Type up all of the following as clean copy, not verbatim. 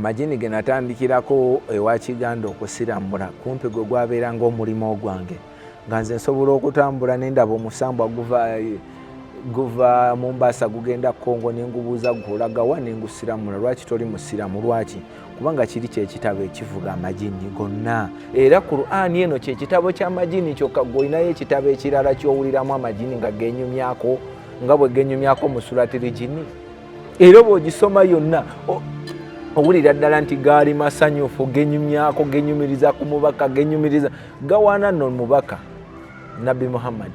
amajini ge natandikirako ewa Kiganda okusiramula kumpi gwe gwabeeranga omulimo gwange nga nze nsobola okutambula n'endaba omusambwa guva Mombasa gugenda Kongo nengubuuza gulaga wa nengusiramula lwaki toli musiramu lwaki kubanga kiri kyekitabo ekivuga amajini gonna era Qur'an eno kyekitabo ky'amajini kyokka gwolinayo ekitabo ekirala kyowuliramu amajini nga genyumyako nga bwe genyumyako mu suratil jini era bw'ogisoma yonna owulira ddala nti gaali masanyufu genyumyako genyumiriza ku mubaka genyumiriza gawaana nno mubaka Nabi Muhammad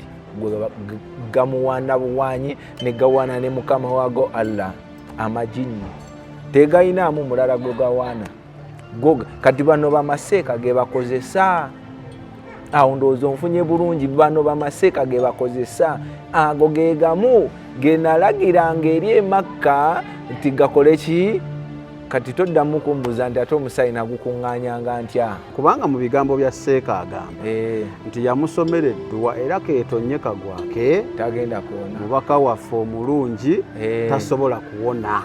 gamuwaana buwaanyi ne gawaana ne mukama waago Allah amajini tegayinaamu mulala gwe gawaana kati bano bamaseeka ge bakozesa awo ndowooza onfunye bulungi bano bamaseeka ge bakozesa ago ge gamu ge nalagiranga eri e Makka nti gakole ki kati toddamu kumbuuza nti ate omusaayi nagukuŋŋaanyanga ntya kubanga mu bigambo bya Seeka agamba nti yamusomera edduwa era keetonye kagwake tagenda kuwona mubaka waffe omulungi tasobola kuwona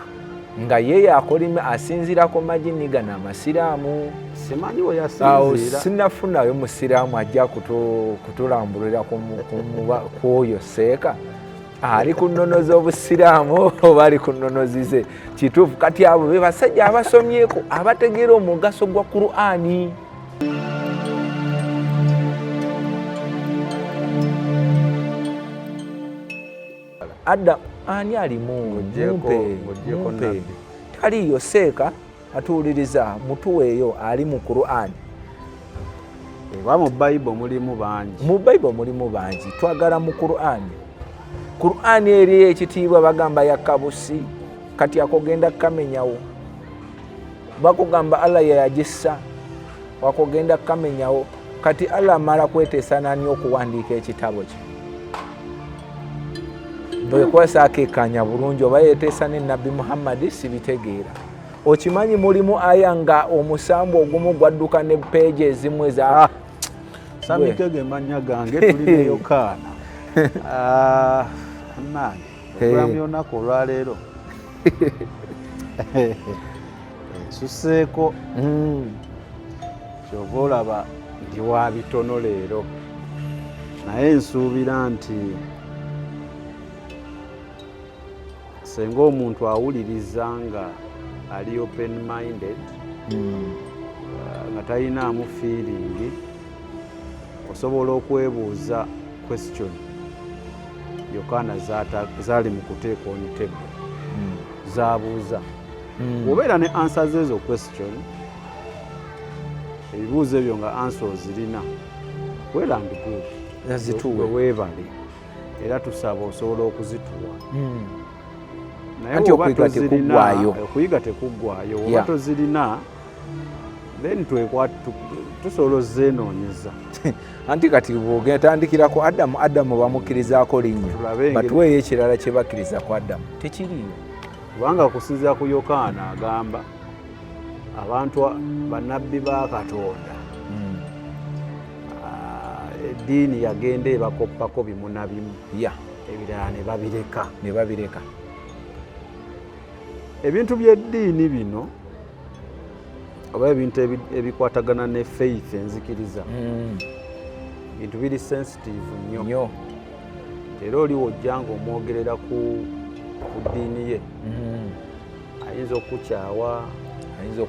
nga ye yakolime asinziirako majini gano amasiraamu simanyi we yasinziira sinafunayo musiraamu ajja kutulambulira ku oyo Seeka ali ku nnono z'obusiraamu oba ali ku nnono zize kituufu kati abo be basajja abasomyeko abategeera omugaso gwa Qur'ani Adam ani alimu mumpe taliyo Seeka atuwuliriza mutuweeyo ali mu Qur'ani oba mu Bible mulimu bangi twagala mu Qur'ani eri ekitiibwa bagamba yakabusi kati akogenda kamenyawo bakugamba Allah yayagissa wakogenda kamenyawo kati Allah amala kweteesa nani okuwandiika ekitabo kye bwekwasa akekanya bulungi oba yeteesa ne Nabi Muhammad sibitegeera okimanyi mulimu aya nga omusambu ogumu gwadduka ne peegi ezimu eza samikege manya gange tulineyo kaana nange okulamu yonaku olwaleero nsuseeko kyova olaba ndi wa bitono leero naye nsuubira nti senga omuntu awuliriza nga ali open minded nga talinaamu feeling osobola okwebuuza question Yokaana zaali mu kuteeka on table zaabuuza obeera ne answers ezo question ebibuuzo ebyo nga answer ozirina well and good yazituwe weebale era tusaba osobola okuzituwa naye okuyiga tekuggwaayo oba tozirina then tusobola ozzeenoonyeza anti kati bw'ogetandikira ku Adamu bamukkirizaako linnya batuweeyo ekirala kye bakkiriza ku Adamu tekiriyo kubanga okusinziira ku Yokaana agamba abantu bannabbi ba Katonda eddiini yagenda ebakoppako bimu na bimu ebirala ne babireka ebintu by'eddiini bino oba ebintu ebikwatagana ne faith enzikiriza bintu biri sensitive nnyo era oli wojjanga omwogerera ku ddiini ye ayinza okukukyawa ayinza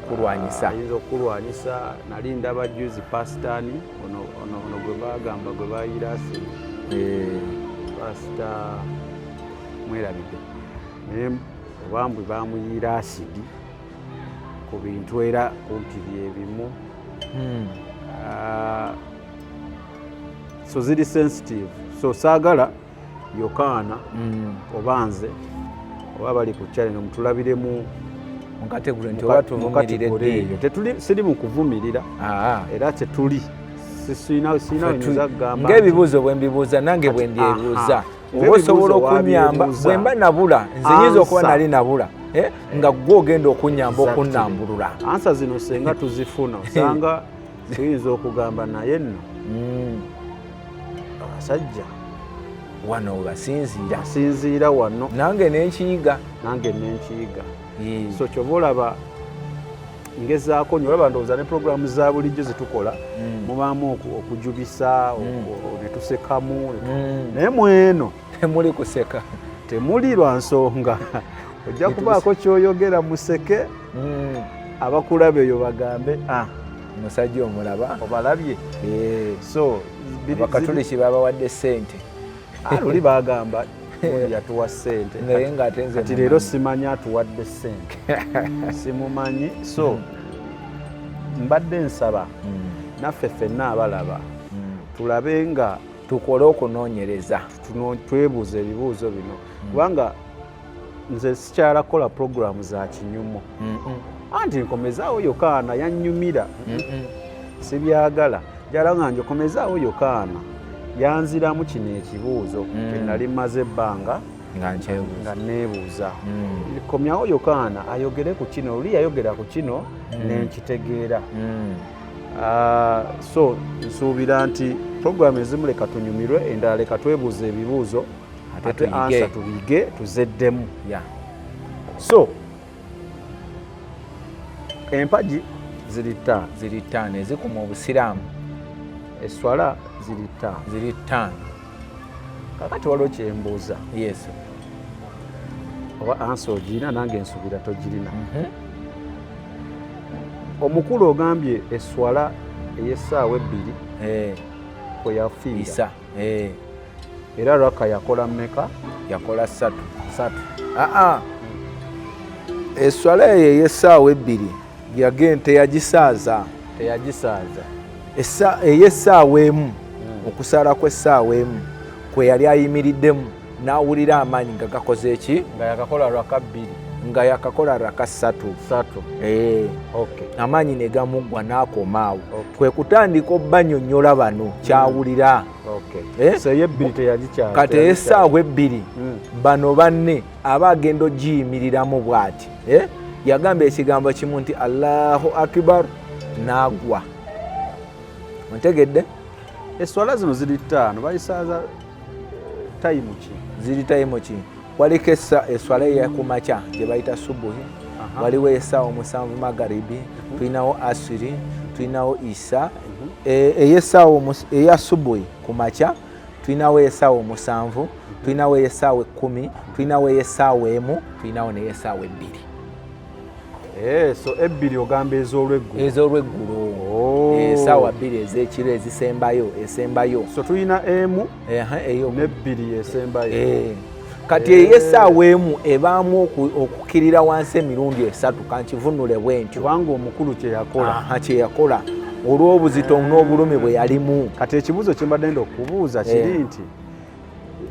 okulwanyisa nali ndaba juzi pasitani ono gwe bagamba gwe bayira asiri pasita mwerabidde naye obambwe bamuyiira asidi ku bintu era kumpi byebimu so ziri sensitive so saagala Yokaana oba nze oba bali ku channel mutulabiremu siri mu kuvumirira era kyetuli sina kugamba ng'ebibuuzo bwe mbibuuza nange bwe ndyebuuza oba osobola okunyamba bwe mba nabula nze nyinza okuba nali nabula nga gwe ogenda okunyamba okunnambulula ansa zino senga tuzifuna osanga tuyinza okugamba naye nno abasajja wano basinziira wano nange nenkiyiga so kyova olaba ngezaako nyo olaba ndowooza ne puroguramu za bulijjo zetukola mubaamu okujubisa ne tusekamu naye mweno temuli kuseka temuli lwa nsonga ojja kubaako kyoyogera museke abakulaba eyo bagambe musajja omulaba obalabye so abakatoliki babawadde ssente luli bagamba yatuwa ssente naye ng'atenze kati leero simanyi atuwadde ssente simumanyi so mbadde nsaba naffe ffenna abalaba tulabe nga tukole okunoonyereza twebuuza ebibuuzo bino kubanga nze sikyalakola puroguramu za kinyumu anti nkomezaawo Yokaana yannyumira sibyagala njala nga njokomezaawo Yokaana yanziramu kino ekibuuzo kenali maze ebbanga nga neebuuza komyawo Yokaana ayogere ku kino oli yayogera ku kino nenkitegeera so nsuubira nti puroguramu ezimu leka tunyumirwe endala leka twebuuza ebibuuzo ate ansa tubige tuzeddemu so empagi ziri ttaano ezikuma obusiraamu eswala ziri ttaano kakati waliwo kyembuuza oba ansa ogirina nange ensubira togirina omukulu ogambye eswala ey'essaawa ebbiri kwe yafiira era raka yakola mmeka yakola ssatu eswala eyo ey'essaawa ebbiri teyagisaaza ey'essaawa emu okusala kw'essaawa emu kwe yali ayimiriddemu n'awulira amaanyi nga gakoze eki nga yakakola raka bbiri nga yakakola raka ssatu amaanyi ne gamuggwa n'akomaawo kwe kutandika obbanyonnyola bano kyawulira kati ey'essaawa ebbiri bano banne aba agenda ogiyimiriramu bw'ati yagamba ekigambo kimu nti Allahu Akbar n'agwa ontegedde eswala zino ziri ttaano bayisaaza tayimu ki ziri tayimu ki waliko eswala eyakumakya gye bayita subuhi waliwo essaawa 7 magaribi tulinawo asiri tulinawo isa ey'essaawa eya subuhi kumakya tulinawo ey'essaawa 7 tulinawo ey'essaawa 10 tulinawo ey'essaawa 1 tulinawo n'ey'essaawa 2 so ebbiri ogamba ez'olweggulo essaawa 2 ez'ekiro esembayo so tulina emu n'ebbiri esembayo kati ey'essaawa emu ebaamu okukirira wansi emirundi 3 kankivunule bwentyo kubanga omukulu kyeyakola olw'obuzito n'obulumi bwe yalimu. Kati ekibuuzo kye mbadde okubuuza kiri nti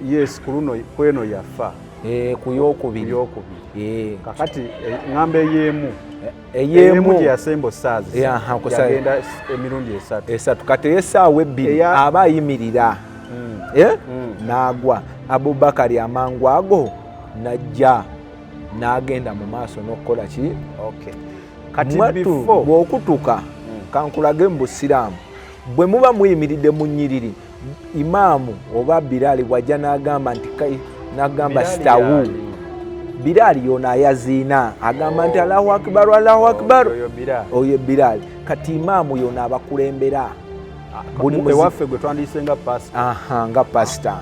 yes kweno yafa ku yokubiri kakati ngamba eyemu gye yasemba osaazi yagenda emirundi 3 kati ey'essaawa 2 aba ayimirira n'agwa. Abubakari amangu ago najja n'agenda mu maaso n'okukola ki kati bw'okutuka kankulage mu busiraamu bwe muba muyimiridde mu nnyiriri imaamu oba Biraali wajja n'agamba nti n'agamba sitawu Biraali yona ayaziina agamba nti Allahu Akbar Allahu Akbar oyo Biraali kati imaamu yona abakulembera ewaffe gwe twandiyise nga pasita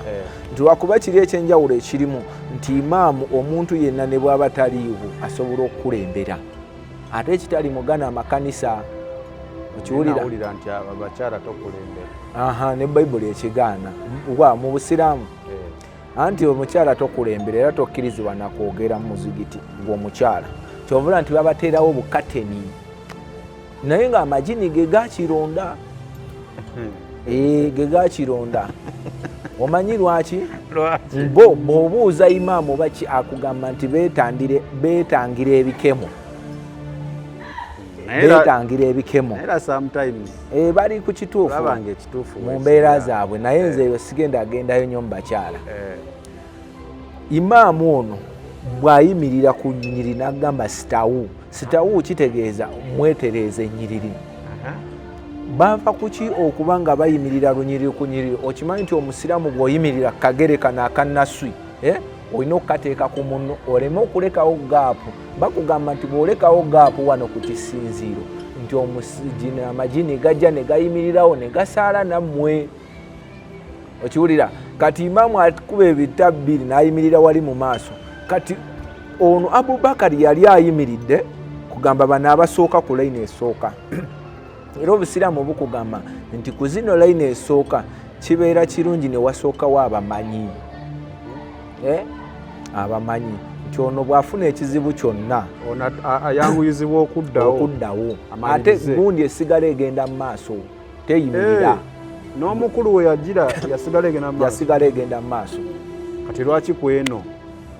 nti wakuba kiri ekyenjawulo ekirimu nti imaamu omuntu yenna ne bw'aba taliiwo asobola okukulembera ate ekitali mugana amakanisa okiwulira nti abakyala tokulembera ne Bayibuli ekigaana mu busiraamu anti omukyala tokulembera era tokkirizibwa nakwogera mu muzigiti ng'omukyala kyovula nti babateerawo bukateni naye ng'amagini ge gakironda ge gakironda omanyi lwaki bw'obuuza imaamu baki akugamba nti beetangira ebikemo bali ku kituufu mu mbeera zaabwe naye nze eyo sigendagendayo nnyo mu bakyala. Imaamu ono bw'ayimirira ku nnyiriri n'agamba sitawu kitegeeza mwetereeze ennyiriri. Bava kuki okuba nga bayimirira lunyiriri ku nnyiriri? Okimanyi nti omusiraamu bw'oyimirira kagere kano akannaswi olina okukateeka ku munno oleme okulekawo gaapu. Bakugamba nti bw'olekawo gaapu wano ku kisinziiro nti amagini gajja ne gayimirirawo ne gasaala nammwe. Okiwulira? Kati Imaamu akuba ebita 2 n'ayimirira wali mu maaso. Kati ono Abubakari yali ayimiridde kugamba bano abasooka ku layini esooka. Era Obusiraamu bukugamba nti ku zino layini esooka kibeera kirungi ne wasookawo abamanyi. Abamanyi nti ono bw'afuna ekizibu kyonna ayanguyizibwa okuddawo. Ate gundi esigala egenda mu maaso teyimirira. N'omukulu we yagira yasigala egenda mu maaso. Kati lwaki ku eno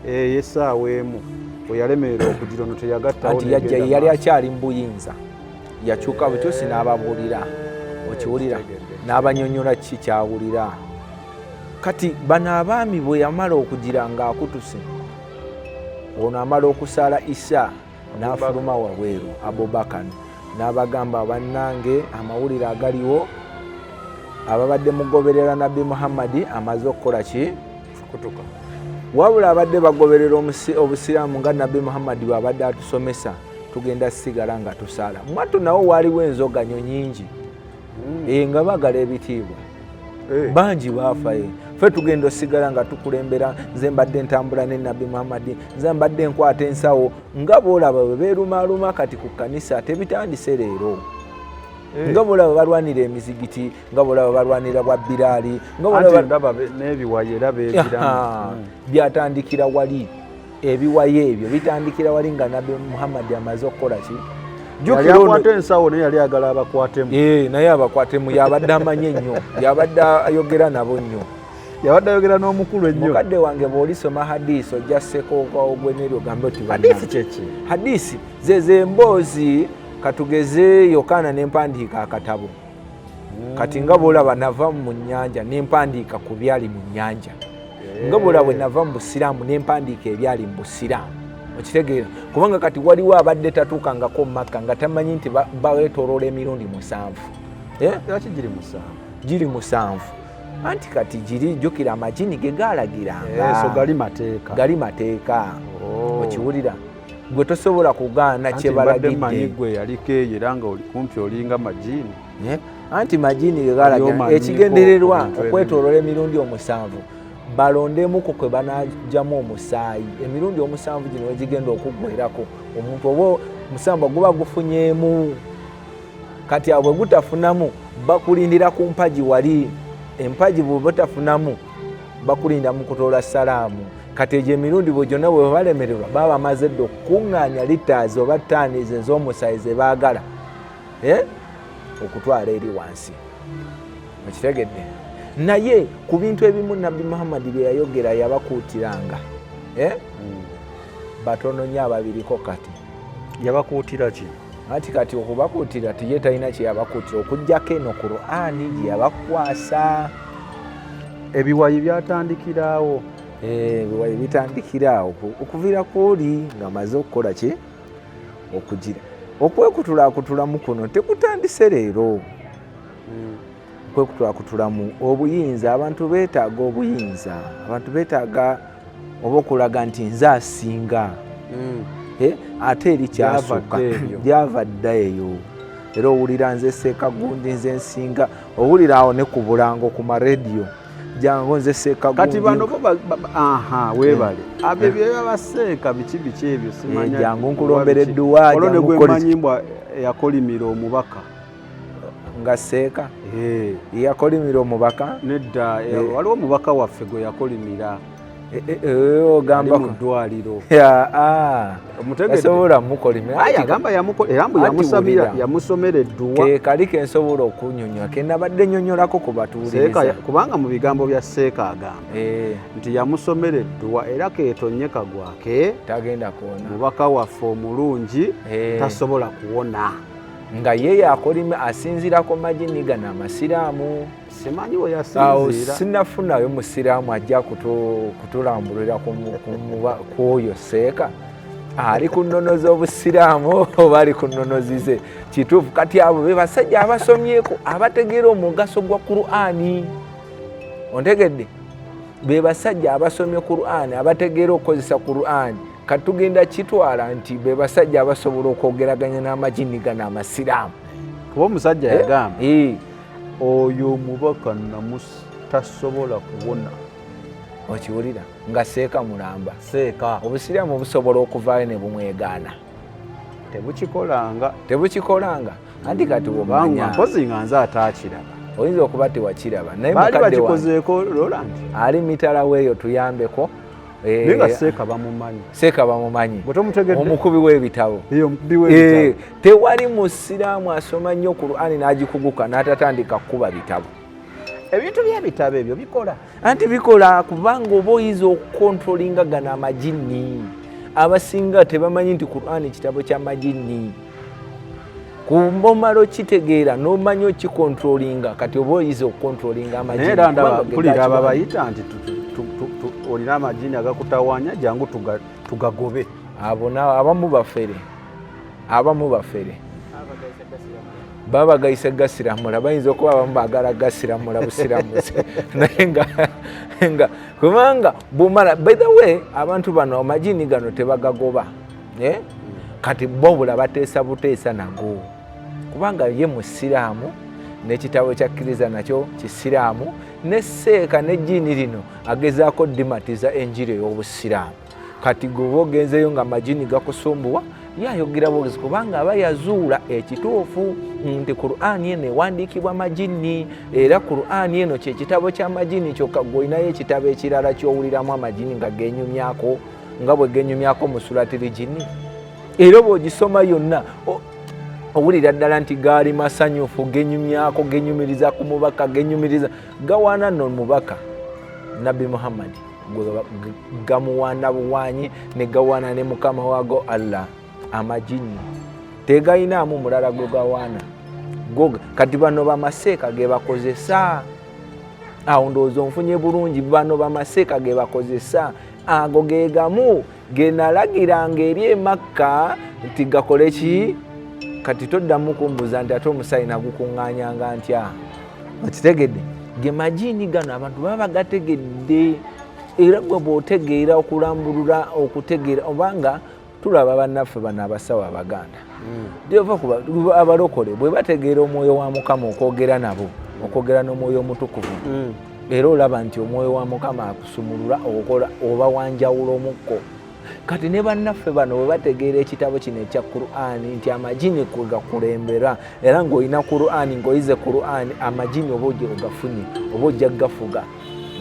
essaawa emu we yalemerera okugira ono teyagattawo? Anti yajja yali akyali mu buyinza, yakyuka butuusi n'ababuulira. Okiwulira? N'abanyonnyola kiki kyawulira. Kati bano abaami bwe yamala okugira ng'akutuse, ono amala okusaala Isa n'afuluma wabweru Abubakar n'abagamba bannange amawulire agaliwo ababadde mugoberera Nabbi Muhammadi amaze okukola ki? Kutuka. Wabula abadde bagoberera Obusiraamu nga Nabbi Muhammadi bw'abadde atusomesa tugenda sigala nga tusaala. Mwattu nawo waaliwo enzogganyo nyingi nga bagala ebitiibwa bangi baafaye. Ffe tugenda osigala nga tukulembera. Nze mbadde ntambula ne Nabbi Muhammadi, nze mbadde nkwata ensawo nga boolaba bwe beerumaaluma kati ku kkanisa tebitandise leero. Nga boolaba balwanira emizigiti, nga boolaba balwanira bwa Biraali, nga boolaba ndaba n'ebiwayi era beebiramu. Byatandikira wali. Ebiwayi ebyo bitandikira wali nga Nabbi Muhammadi amaze okukola ki? Yali akwata ensawo naye yali agala abakwatemu. Naye abakwatemu yabadde amanye nnyo, yabadde ayogera nabo nnyo. Yabadde ayogera n'omukulu ennyo. Mukadde wange bw'olisoma hadisi ojja ssekookawo gweneri ogambe oti hadisi kyeki? Hadisi ze mboozi katugeze Yokaana n'empandiika akatabo. Kati nga bw'olaba nava mu nnyanja n'empandiika ku byali mu nnyanja. Nga bw'olaba bwe nava mu Busiraamu n'empandiika ebyali mu Busiraamu. Okitegeera? Kubanga kati waliwo abadde tatuukangako mu Makka nga tamanyi nti baweetooloola emirundi 7. Lwaki giri 7? Giri 7. Anti kati giri jjukira amagini ge gaalagiranga. So gali mateeka. Okiwulira? Gwe tosobola kugaana kye balagidde. Manyi gwe yaliko eyo era nga oli kumpi olinga magini. Anti magini ge gaalagira ekigendererwa okwetooloola emirundi 7 balondemu ku kwe banajjamu omusaayi. Emirundi 7 gino we gigenda okuggwerako omuntu oba musamba guba gufunyeemu. Kati abwe gutafunamu bakulindira ku mpaji wali. Empaji bwe batafunamu bakulinda mu kutoola salaamu. Kati egyo emirundi bwe gyonna bwe balemererwa baba bamaze dde okukuŋŋaanya litaazi oba ttaanizi ez'omusaayi ze baagala okutwala eri wansi. Okitegedde? Naye ku bintu ebimu Nabbi Muhammadi bye yayogera yabakuutiranga. Batono nnyo ababiriko kati. Yabakuutira ki? Ati kati okubakuutira tiye talina kye yabakuutira okuggyako eno Qur'ani gye yabakwasa. Ebiwayi byatandikiraawo. Ebiwayi bitandikiraawo okuviira kw'oli ng'amaze okukola ki? Okugira. Okwekutulaakutulamu kuno tekutandise leero. Okwekutulaakutulamu obuyinza, abantu beetaaga obuyinza. Abantu beetaaga oba okulaga nti nze asinga. Ate eri kyasooka gyava dda eyo. Era owulira nze Seeka gundi nze nsinga. Owulira awo ne ku bulango ku marediyo jangu nze Seeka gundi. Kati bano weebale abo byebabaseeka biki ebyo simanya. Jangu nkulombera edduwa olwo ne gwe manyimbwa yakolimira omubaka nga Seeka yakolimira omubaka. Nedda waliwo omubaka waffe gwe yakolimira. Ogamba mu ddwaliro. Asobola mukolimira. Agamba era mbu yamusomera edduwa. Ke kali ke nsobola okunyonyola ke nabadde nnyonnyolako ku batuuliriza. Kubanga mu bigambo bya Seeka agamba nti yamusomera edduwa era keetonye kagwake tagenda kuwona. Mubaka waffe omulungi tasobola kuwona. Nga ye yakolime asinzirako magini gano amasiraamu. Simanyi we yasinzira. Sinafunayo musiraamu ajja kutulambulira kwoyo Seeka. Ali ku nnono z'Obusiraamu oba ali ku nnono zize. Kituufu kati abo be basajja abasomyeko abategeera omugaso gwa Qur'ani. Ontegedde? be basajja abasomye Qur'an abategeera okukozesa Qur'an katugenda kitwala nti be basajja abasobola okwogeraganya n'amajini gano amasiraamu kuba omusajja yagamba oyo omubaka tasobola kuwona okiwulira nga seeka mulamba seeka obusiraamu busobola okuvaayo ne bumwegaana tebukikolanga anti kati womanya mpozi nga nze ataakiraba oyinza okuba tewakiraba naye baali bakikozeeko Roland ali mitala weeyo tuyambeko nga seeka bamumanyi omukubi w'ebitabo tewali musiraamu asoma nnyo Qur'ani n'agikuguka n'atatandika kukuba bitabo ebintu by'ebitabo ebyo bikola anti bikola kubanga oba oyinza okukontrolinga gano amajini abasinga tebamanyi nti Qur'ani kitabo ky'amajini kumbomalo kitegeera n'omanyi okikontrolinga kati oba oyinza okukontrolinga amajini naye era ndaba mpulira ababayita nti olina amajini agakutawanya jangu tugagobe abamu bafere baba gayise gasiramula bayinza okuba abamu baagala gasiramula busiramuze naye nga kubanga bumala by the way abantu bano amajini gano tebagagoba kati bobula bateesa buteesa nago kubanga ye musiraamu n'ekitabo kyakkiriza nakyo kisiraamu neseeka n'ejjini lino agezaako dimatiza enjiri ey'obusiraamu kati gwe ogenzeyo nga amajini gakusumbuwa yayogera bwogezi kubanga aba yazuula ekituufu nti Qur'ani eno ewandiikibwa majini era Qur'ani eno kyekitabo ky'amajini kyokka gw'olinayo ekitabo ekirala ky'owuliramu amajini nga genyumyako nga bwe genyumyako mu suratil jini era bw'ogisoma yonna owulira ddala nti gaali masanyufu genyumyako genyumiriza ku mubaka genyumiriza gawaana nno mubaka Nabbi Muhammad gamuwaana buwaanyi ne gawaana ne mukama waago Allah amajini tegayinaamu mulala gwe gawaana kati bano bamaseeka ge bakozesa awo ndowooza onfunye bulungi bano bamaseeka ge bakozesa ago ge gamu ge nalagiranga eri e Makka nti gakole ki kati toddamu kumbuuza nti ate omusaayi nagukuŋŋaanyanga ntya okitegedde ge majini gano abantu baba bagategedde era gwe bw'otegeera okulambulula okutegeera obanga tulaba bannaffe bano abasawo abaganda abalokole bwe bategeera omwoyo wa Mukama okwogera nabo okwogera n'omwoyo omutukuvu era olaba nti omwoyo wa Mukama akusumulula oba wanjawulo omukko kati ne bannaffe bano bwe bategeera ekitabo kino ekya Qur'ani nti amajini kwe gakulembera era ng'olina Qur'ani ng'oyize Qur'ani amajini oba ojja ogafunye oba ojja gafuga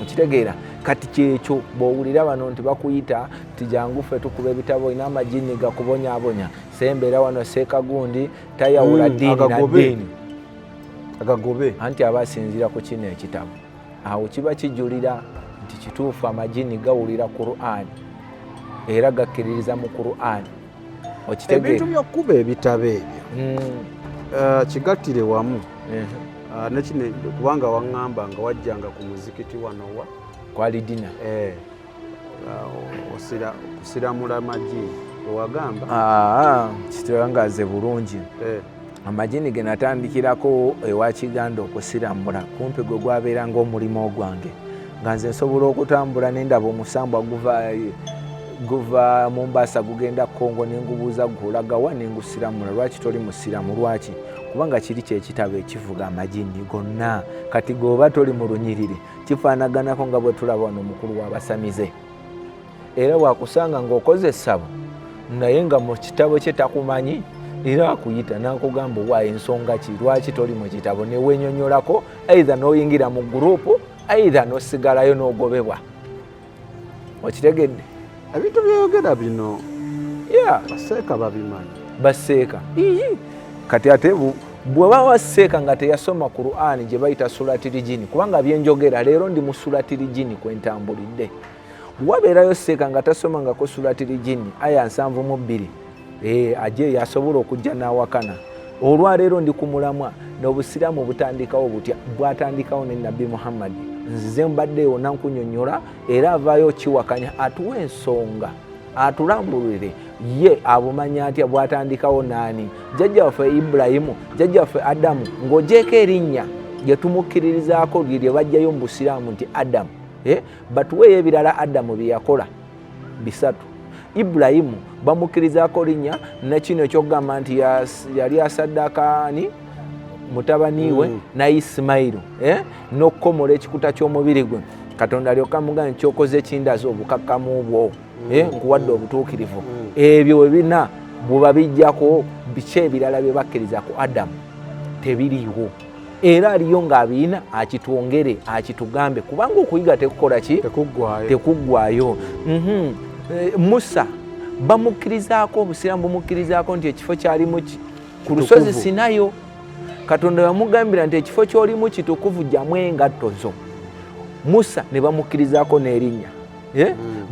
okitegeera kati kyekyo bw'owulira bano nti bakuyita nti jangu ffe tukuba ebitabo olina amajini gakubonyaabonya sembeera wano seeka gundi tayawula ddiini na ddiini agagobe anti aba asinziira ku kino ekitabo awo kiba kijulira nti kituufu amajini gawulira Qur'ani era gakkiririza mu Qur'ani okitegeera ebintu by'okkuba ebitabo ebyo kigattire wamu nekino kubanga waŋŋamba nga wajjanga ku muzikiti wano wa kwali dina kusiramula majini owagamba kitewangaze bulungi amajini ge natandikirako ewa Kiganda okusiramula kumpi gwe gwabeeranga omulimu ogwange nga nze nsobola okutambula nendaba omusambwa guva Mombasa gugenda Kongo nengubuuza gulaga wa nengusiramula lwaki toli musiramu lwaki kubanga kiri kyekitabo ekivuga amajini gonna kati goba toli mu lunyiriri kifaanaganako nga bwe tulaba wano omukulu w'abasamize era wakusanga ng'okoze essabo naye nga mu kitabo kye takumanyi era akuyita n'akugamba wa ensonga ki lwaki toli mu kitabo ne wenyonyolako aidha n'oyingira mu gurupu aidha n'osigalayo n'ogobebwa okitegedde ebintu byeyogera bino baseeka babimanyi baseeka kati ate bw'oba waseeka nga teyasoma Qur'ani gye bayita suratil jini kubanga byenjogera leero ndi mu suratil jini kwentambulidde wabeerayo seeka nga tasomangako suratil jini aya 72 aje yasobola okujja n'awakana olwaleero ndi ku mulamwa n'obusiraamu butandikawo butya bwatandikawo ne Nabbi Muhammad nzize mbaddeyo nankunyonnyola era avaayo kiwakanya atuwa ensonga atulambulire ye abumanya atya bwatandikawo naani jjajja waffe Ibulayimu jjajja waffe Adamu ng'ogyeko erinnya lye tumukkiririzaako lye bajjayo mu busiraamu nti Adamu batuweeyo ebirala Adamu bye yakola bisatu. Ibulayimu bamukkirizaako linnya nekino ekyokugamba nti yali asaddaaka mutabani we na Isimayiru n'okukomola ekikuta ky'omubiri gwe. Katonda alyoka amugamba nti kyokoze kindaze obukakkamu bwo nkuwadde obutuukirivu. Ebyo webina bw'oba bijjako biki ebirala bye bakkiriza ku Adamu tebiriiwo. Era aliyo ng'abiina akitwongere akitugambe kubanga okuyiga tekukola ki? Tekuggwaayo. Musa bamukkirizaako, obusiraamu bumukkirizaako nti ekifo kyalimu ku lusozi Sinayo. Katonda yamugambira nti ekifo ky'olimu kitukuvu gyamu engatto zo. Musa ne bamukkirizaako n'erinnya.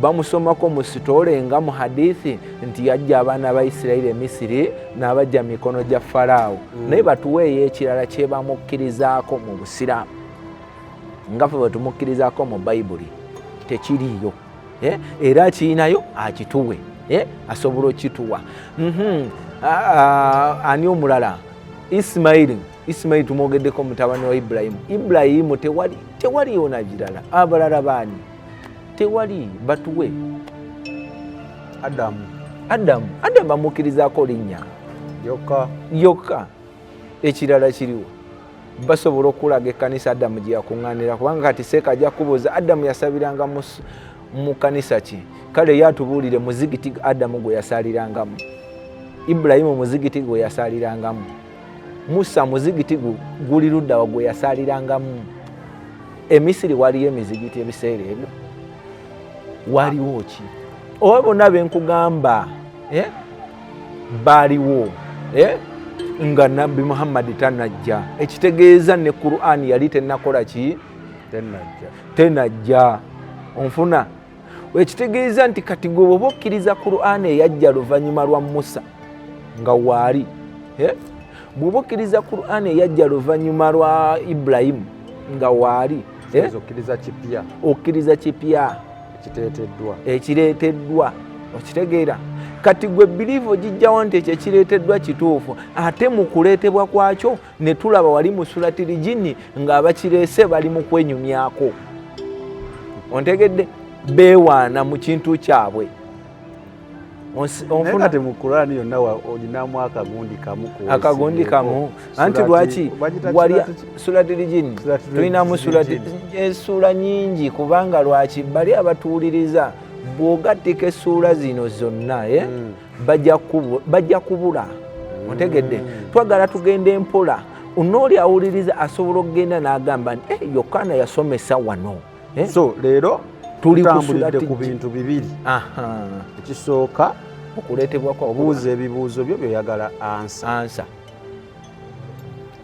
Bamusomako mu sitoole nga mu hadithi nti yajja abaana ba Isirayiri e Misiri n'abajja mikono gya Falaawo. Naye batuweeyo ekirala kye bamukkirizaako mu busiraamu nga ffe bwe tumukkirizaako mu Bayibuli tekiriiyo. Era akirinayo akituwe, asobola okituwa. Ani omulala? Isimayiri tumwogeddeko mutabani wa Ibulayimu. Ibulayimu tewaliyo na birala. Abalala baani? Tewali, batuwe. Adamu bamukkirizaako linnya yokka. Ekirala kiriwo. Basobola okulaga ekkanisa Adamu gye yakuŋŋaanira kubanga kati seeka ajja kubuuza Adamu yasabiranga mu kanisa ki? Kale yatubuulire muzigiti Adamu gwe yasaalirangamu, Ibulayimu muzigiti gwe yasaalirangamu, Musa muzigiti guli ludda wa gwe yasaalirangamu. Emisiri waliyo emizigiti ebiseera ebyo? Waliwo ki? Oba bonna benkugamba baaliwo nga Nabbi Muhammad tanajja. Ekitegeeza ne Qur'ani yali tennakola ki? Tenajja. Onfuna? Ekitegeeza nti kati gwe bw'oba okkiriza Qur'ani eyajja luvannyuma lwa Musa nga waali, bw'oba okkiriza Qur'ani eyajja luvannyuma lwa Ibulayimu nga waali, okkiriza kipya ekireeteddwa. Okitegeera? Kati gwe biliivu ogijjawo nti ekyo ekireeteddwa kituufu, ate mu kuleetebwa kwakyo ne tulaba wali mu Suratul Jinni ng'abakireese bali mu kwenyumyako. Ontegedde? Beewaana mu kintu kyabwe. Onfuna te mu Qur'ani yonna olinamu akagundi kamu. Anti lwaki wali Suratul Jinni tulinamu essuula nyingi kubanga lwaki bali abatuwuliriza bw'ogattika essuula zino zonna bajja kubula. Ontegedde? Twagala tugende mpola. Onooli awuliriza asobola okugenda n'agamba nti Yokaana yasomesa wano. So leero tuli ku bintu bibiri. Ekisooka okuleetebwa kwa obuuza ebibuuzo byo byoyagala ansa.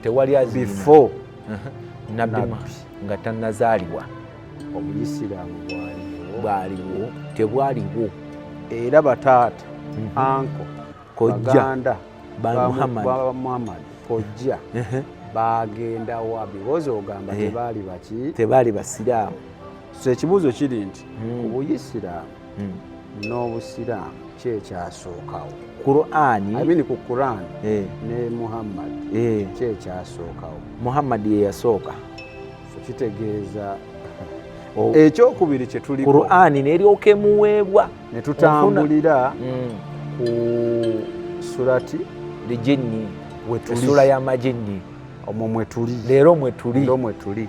Tewali azina before Nabbi nga tannazaalibwa. Obuyisiraamu bwaliwo tebwaliwo. Era bataata anko kojja ba Muhammad kojja bagenda wa biwozi ogamba tebaali basiraamu. So ekibuuzo kiri nti obuyisiraamu n'obusiraamu ki ekyasookawo? Qur'ani ku Qur'ani ne Muhammad ki ekyasookawo? Muhammad ye yasooka. So kitegeeza ekyokubiri kye tuliko Qur'ani n'eryoka emuweebwa ne tutambulira ku surati Jinni, essula y'amajinni. Omwo mwe tuli leero mwe tuli.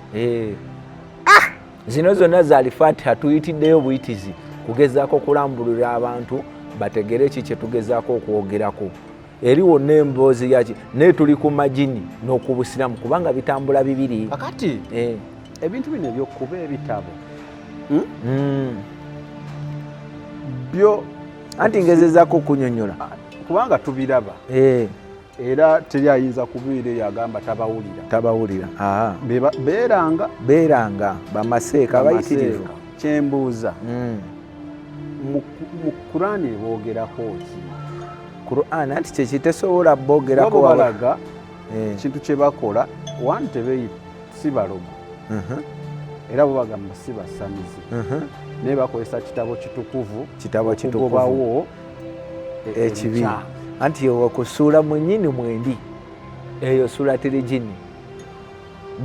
Zino zonna zaali Fatiha tuyitiddeyo buyitizi kugezaako kulambulira abantu bategere ki kye tugezaako okwogerako. Eri wonna emboozi yaki naye tuli ku majini n'oku busiraamu kubanga bitambula bibiri. Kakati ebintu bino ebyokuba ebitabo byo anti ngezezaako okunyonnyola kubanga tubiraba era teri ayinza kubiira yagamba tabawulira. Beeranga bamaseeka bayitirivu. Kyembuuza mu Qur'ani boogerako ki? Qur'ani anti kyekitesobola boogerako balaga ekintu kye bakola wani si balogo era bo bagamba si basamizi naye bakozesa kitabo kitukuvu okugobawo ekibi. Anti okusuula mu nnyini mwendi eyo Suratul Jinni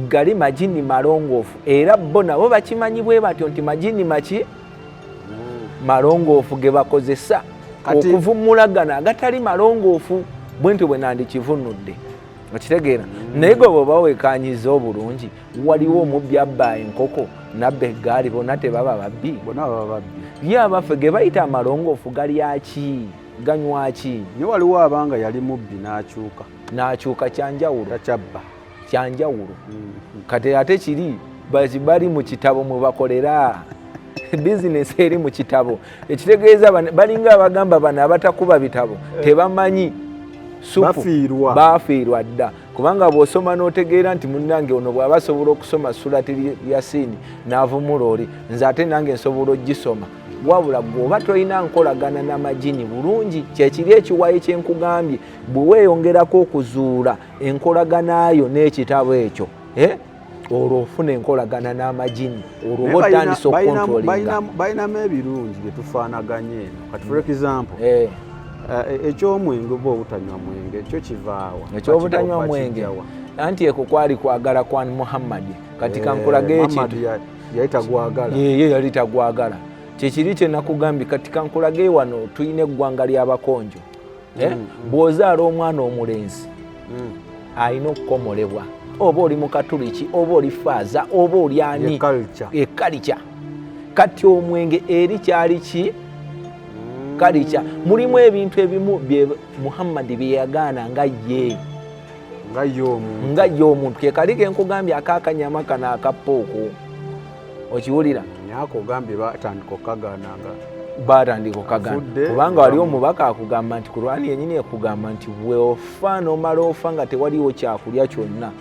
gali majini malongoofu era bo nabo bakimanyi bwe batyo nti majini maki malongoofu ge bakozesa okuvumulagana agatali malongoofu bwentyo bwe nandikivunudde okitegeera naye gwe bwoba weekanyiza obulungi waliwo omubbi abba enkoko nabba eggaali bonna tebaba babbi ye abaffe ge bayita amalongoofu galyaki ganywaki naye waliwo abanga yali mubbi n'akyuka kyanjawulo kyanjawulo kati ate kiri bali mu kitabo mwe bakolera bizinesi eri mu kitabo ekitegeeza balinga abagamba bano abatakuba bitabo tebamanyi bafiirwa dda kubanga bw'osoma n'otegeera nti munnange ono bw'aba asobola okusoma surati Yasini n'avumula oli nze ate nange nsobola ogisoma wabula gwoba tolina nkolagana n'amajini bulungi kyekiri ekiwayi kyenkugambye bwe weeyongerako okuzuula enkolaganayo n'ekitabo ekyo olwo ofuna enkolagana n'amajini olwo oba otandisa okukontrolinga balinamu ebirungi bye tufaanaganye eno kati for example ekyomwenge oba obutanywa mwenge ekyo kivaawa ekyobutanywa mwenge anti ekwo kwali kwagala kwa Muhammadi kati kankulage ekintu ye yali tagwagala kyekiri kye nakugambye kati kankulage wano tulina eggwanga ly'abakonjo bw'ozaala omwana omulenzi alina okukomolebwa oba oli mukatuliki oba oli faaza oba oli ani ekalica kati omwenge eri kyali ki kalica mulimu ebintu ebimu bye Muhammadi bye yagaana nga ye omuntu kekali kenkugambye akakanyama kano akapooko okiwulira nyakugambye batandika okukagaana kubanga wali omubaka akugamba nti Kurani yenyini ekugamba nti bweofa nomala ofa nga tewaliwo kyakulya kyonna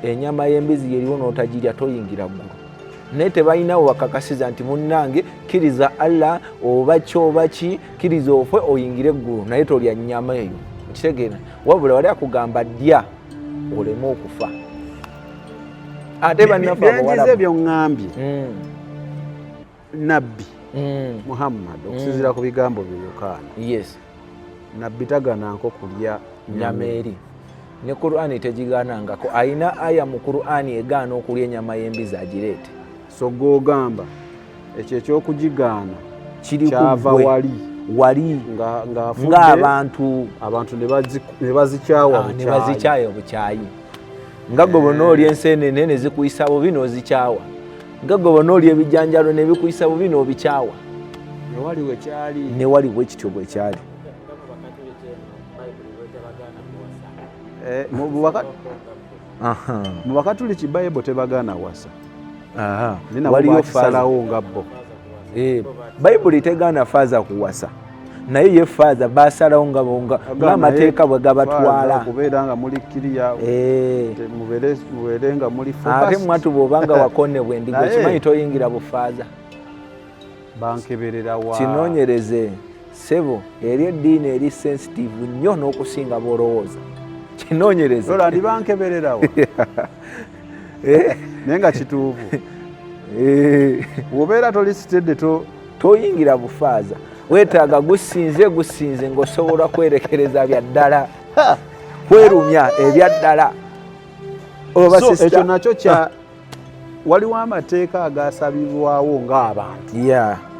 enyama y'embizi yeriwo n'otagirya toyingira ggulu naye tebalinawo bakakasiza nti munnange kkiriza Allah oba kyoba ki kkiriza ofwe oyingire eggulu naye tolya nnyama eyo okitegeera wabula wali akugamba ddya oleme okufa ate bannaffe byoŋŋambye nabbi Muhammad okusinziira ku bigambo bye Yokaana nabbi tagananko kulya nnyama eri ne Kurani tegigaanangako ayina aya mu Kurani egaana okulya ennyama y'embizi agireete so gogamba ekyo ekyokugigaana kyava wali ng'abantu ne bazikyawa bukyayi nga gwe bona oli enseenene ne zikuyisa bubi n'ozikyawa nga gwe bona oli ebijanjalo ne bikuyisa bubi n'obikyawa ne waliwo ekityo bwe kyali mu bakatuliki Bayibuli tebagaana wasa waliyo salawo nga bo Bayibuli tegaana faaza kuwasa naye ye faaza basalawo ng'amateeka bwe gabatwala kubeera nga muli kiriya mubeere nga muli ate mwatu bw'obanga wakonebwa endigo kimanyi toyingira bufaaza bankeberera wa kinoonyereze sebo eri eddiini eri sensitive nnyo n'okusinga bw'olowooza kinoonyereze ola ndi bankebererawo naye nga kituufu bw'obeera tolisitedde toyingira bufaaza weetaaga gusinze ng'osobola kwerekereza bya ddala kwerumya ebya ddala ekyo nakyo waliwo amateeka agasabibwawo ng'abantu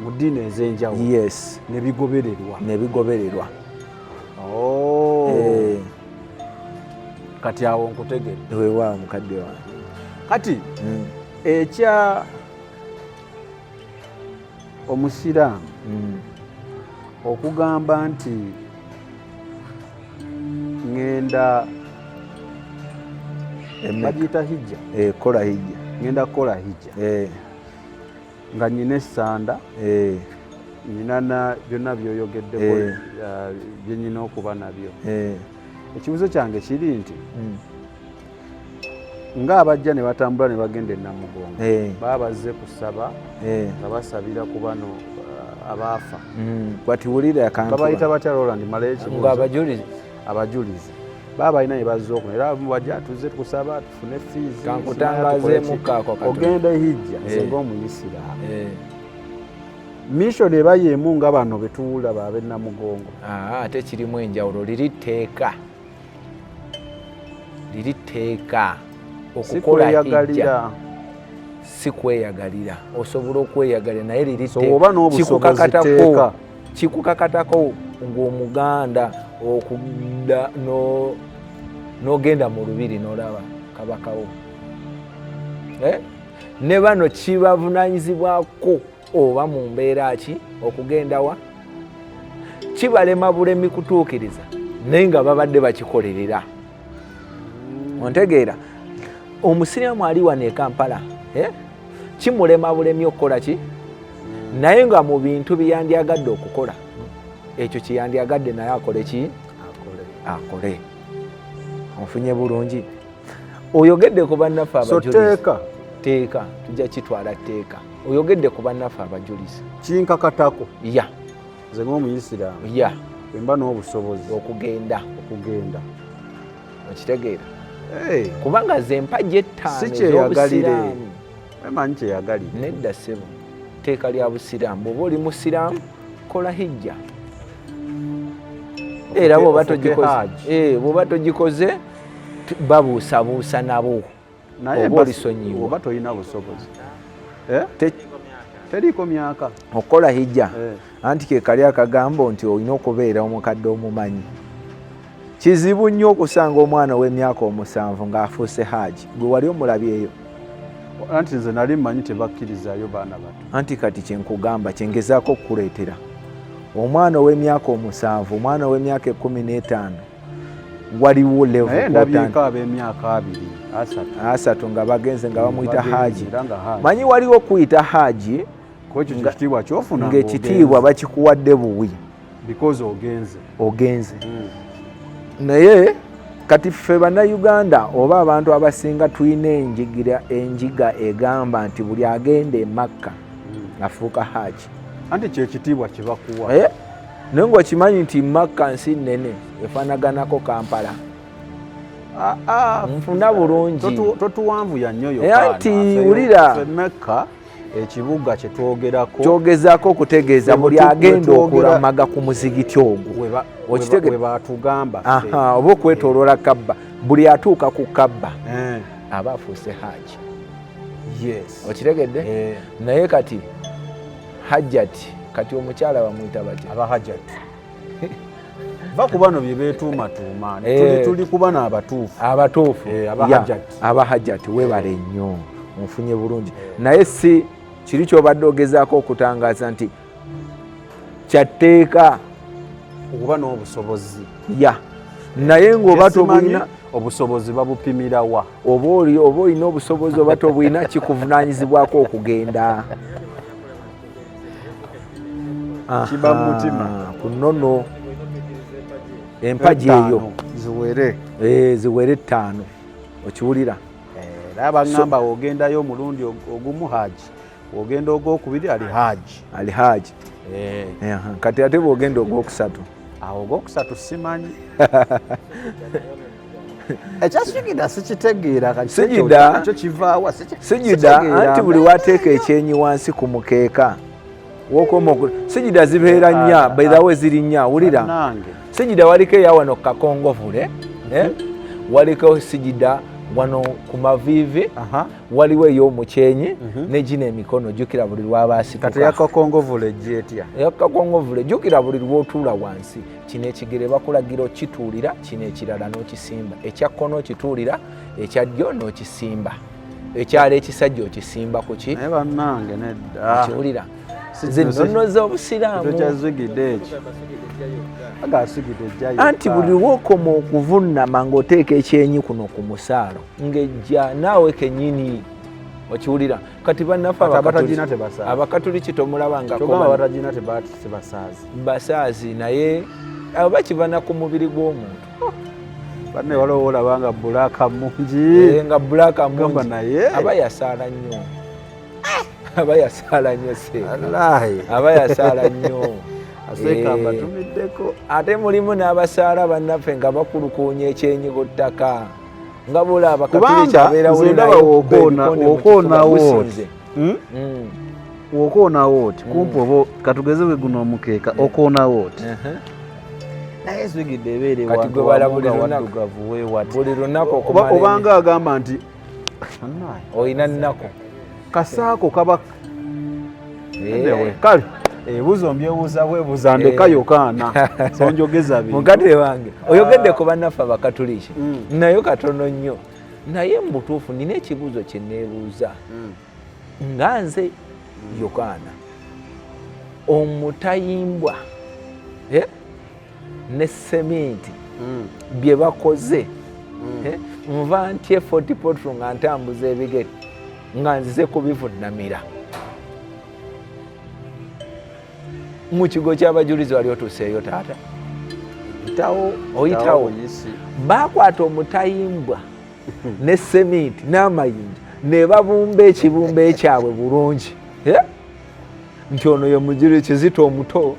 mu ddiini ez'enjawulo nebigobererwa kati awo nkutegedde weewaawo mukadde wange kati ekya omusiraamu okugamba nti ŋŋenda bagiyita hijja kola hijja ŋŋenda kukola hijja nga nnyina essanda nyina byonna byoyogeddeko bye nyina okuba nabyo ekibuzo kyange kiri nti ng'abajja ne batambula ne bagenda e Namugongo baba bazze kusaba nga basabira ku bano abaafa kwatiwulira babayita batya Roland malayo ekibuzo abajulizi baba balina bye bazze okuna era bajja tuze kusaba tufune fees kankutangazeemukaako ogenda hijja nze ng'omuyisiraamu mission eba yeemu nga bano betuwula babe Namugongo ate kirimu enjawulo liri tteeka okukola hijja si kweyagalira, osobola okweyagalira naye liri kikukakatako ng'omuganda okudda n'ogenda mu lubiri n'olaba kabakawo. Ne bano kibavunaanyizibwako oba mu mbeera ki okugendawa, kibalema bulemi kutuukiriza naye nga babadde bakikolerera. Ontegeera, omusiraamu ali wano e Kampala kimulema bulemi okukola ki, naye nga mu bintu byeyandyagadde okukola ekyo kyeyandyagadde naye akole ki, akole. Onfunye bulungi? Oyogedde ku bannaffe abajulizi. Teeka tujja kitwala tteeka. Oyogedde ku bannaffe abajulizi. Kinkakatako. Ya. Nze ng'Omuyisiraamu. Ya. Mba n'obusobozi okugenda. Okitegeera? Kubanga ze empagi ettaano ez'obusiraamu. Emanyi kyeyagalire. Nedda ssebo. Tteeka lya busiraamu. Bw'oba oli musiraamu kola hijja. Era bw'oba togikoze babuusabuusa nabo. Oba olisonyiwa. Oba tolina busobozi. Teriiko myaka. Okola hijja. Anti ke kali akagambo nti olina okubeera omukadde omumanyi. Kizibu nnyo okusanga omwana w'emyaka 7 ng'afuuse haaji. Gwe wali omulabyeyo? Anti nze nali mmanyi tebakkirizayo baana bato. Anti kati kyenkugamba kyengezaako okukuleetera. Omwana ow'emyaka 7, omwana w'emyaka 15 waliwo level. Naye ndabyeko ab'emyaka 3 nga bagenze nga bamuyita haaji. Manyi waliwo okuyita haaji ng'ekitiibwa bakikuwadde buwi. Because ogenze. Naye kati ffe bannayuganda oba abantu abasinga tulina enjiga egamba nti buli agenda e Makka afuuka haaji. Anti kyekitiibwa kye bakuwa. Naye ng'okimanyi nti Makka nsi nnene efaanaganako Kampala. Nfuna bulungi. Totuwanvuya nnyo Yokaana. Anti wulira Mekka ekibuga kye twogerako. Kyogezaako okutegeeza buli agenda okulamaga ku muzigiti ogwo. We batugamba. Oba okwetooloola Kabba. Buli atuuka ku Kabba aba afuuse haaji. Yes. Okitegedde? Naye kati hajjati kati omukyala bamuyita batya? Aba hajjati. Va ku bano bye beetuumatuuma. Tuli ku bano abatuufu. Aba hajjati webale nnyo. Onfunye bulungi. Naye si kiri ky'obadde ogezaako okutangaaza nti kyatteeka okuba n'obusobozi. Naye ng'oba tobulina obusobozi babupimira wa? Oba olina obusobozi oba tobulina kikuvunaanyizibwako okugenda. Kiba mu mutima. Ku nnono empagi eyo ziwere 5. Okiwulira? Abangamba ogendayo omulundi ogumu haaji, ogenda ogwokubiri ali haaji. Kati ate bw'ogenda ogwokusatu? Awo ogwokusatu simanyi. Ekyasujida sikitegeera kati ekyo kivaawa. Sijida anti buli wateeka ekyenyi wansi ku mukeeka sijida zibeera nnya, beerawe ziri nnya. Wulira, sijida waliko eyawano ku Kakongovule, waliko sijida wano ku Mavivi, waliwo ey'omukyenyi ne gino emikono. Jjukira buli lw'abaasituka. Kati ey'Akakongovule gyetya? Ey'Akakongovule jjukira buli lw'otuula wansi, kino ekigere bakulagira okituulira, kino ekirala n'okisimba. Ekya kkono okituulira, ekya ddyo n'okisimba, ekyala ekisajja okisimba ku ki? Naye bannange nedda. Kiwulira? Zinnono z'obusiraamu. Tokyazigidde ekyo. Anti buli lw'okoma okuvunnama ng'oteeka ekyenyi kuno ku musaalo ng'ejja naawe kennyini. Okiwulira? Kati bannaffe Abakatuliki tomulaba nga basaazi naye abo bakivana ku mubiri gw'omuntu. Banne waliwo olaba nga bbulaaka mungi. Nga bbulaaka mungi. Naye aba yasaala nnyo. Aba yasaala nnyo aba yasaala nnyo. Ate mulimu n'abasaala bannaffe nga bakulukuunya ekyenyi ku ttaka nga bula Abakatuliki abeera wokoonawo oti kumpi oba katugeze bwe guno omukeeka okoonawo oti naye zigidde ebeere waddugavu weewati buli lunaku obanga agamba nti olina nnako kasaako kaba kale ebibuuzo mbyebuuza bwebuuza ndeka Yokaana sonjogeza bintu mukadde wange oyogedde ku bannaffe abakatuliki nayo katono nnyo naye mu butuufu nina ekibuuzo kye neebuuza nga nze Yokaana omutayimbwa ne seminti bye bakoze nva ntye 40 potro nga ntambuza ebigere nga nzize kubivunnamira mu kigo ky'abajulizi wali otuuseeyo taata oyitawo bakwata omutayimbwa ne seminti n'amayinja ne babumba ekibumba ekyabwe bulungi nti ono ye mujiri Kizito omuto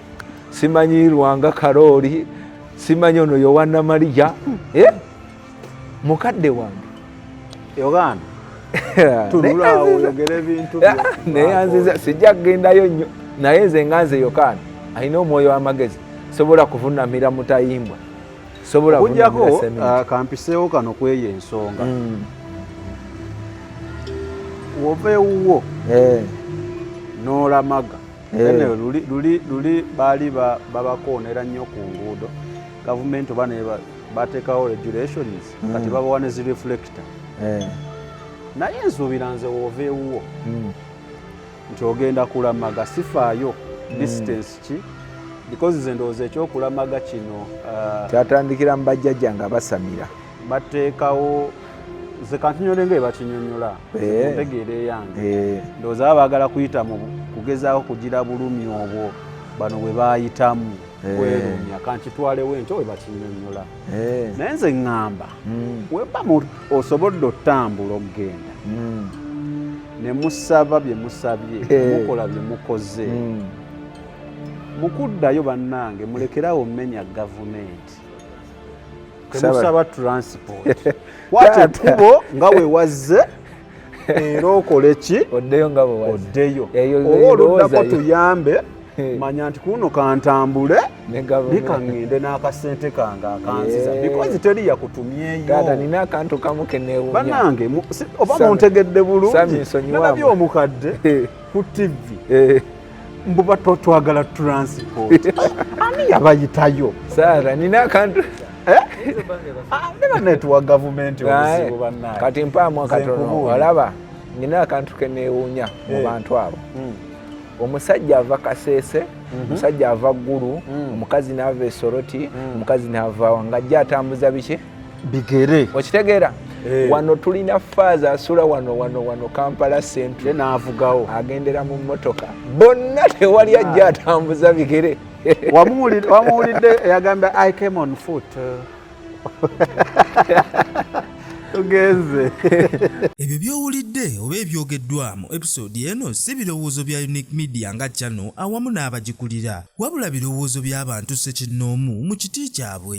simanyi Lwanga Karooli simanyi ono ye Wannamaliya mukadde wange Yokaana tunulaawo oyogera ebintu neyanziza sijja kugendayo nnyo naye nze nga nze Yokaana alina omwoyo w'amagezi sobola kuvunnamira mutayimbwa sobola okujjako kampiseewo kano kweyo ensonga wova ewuwo n'olamaga ene luli baali babakoonera nnyo ku nguudo gavumenti oba bateekawo regulations kati babawa ne zireflector naye nsuubira nze wova ewuwo nti ogenda kulamaga sifaayo distance ki because nze ndowooza ekyokulamaga kino kyatandikira mu bajjajja nga basamira bateekawo ze kantinyole nga ebakinyonyola ntegeera eyange ndowooza baba baagala kuyita mu kugezaako kugira bulumi obwo bano bwe baayitamu bwerumya kankitwalewo ento we bakinyonyola naye nze ŋŋamba weba osobodde otambula okgenda ne musaba bye musabye mukola bye mukoze mukuddayo bannange mulekerawo mmenya gavumenti temusaba transport wati ekkubo nga we wazze era okole ki oddeyo nga bwe wazze oddeyo oba oluddako tuyambe manya nti kuno kantambule nikaŋŋende n'akasente kange akanziza because teri yakutumyeyo taata nina akantu kamu keneewunya bannange oba muntegedde bulungi nalabye omukadde ku TV mbuba twagala transport ani yabayitayo saara nina akantu neba netuwa gavumenti obuzibu bannange kati mpaamu akatono olaba nina akantu keneewuunya mu bantu abo omusajja ava Kaseese omusajja ava Ggulu omukazi n'ava Esoroti omukazi n'ava ng'ajja atambuza biki bigere okitegeera wano tulina faaza asula wano Kampala Central n'avugawo agendera mu mmotoka bonna tewali ajja atambuza bigere wamuwulidde yagamba I came on foot tugenze ebyo by'owulidde oba ebyogeddwa mu episode eno si birowoozo bya Unique Media nga channel awamu n'abagikulira wabula birowoozo by'abantu ssekinnoomu mu kiti kyabwe.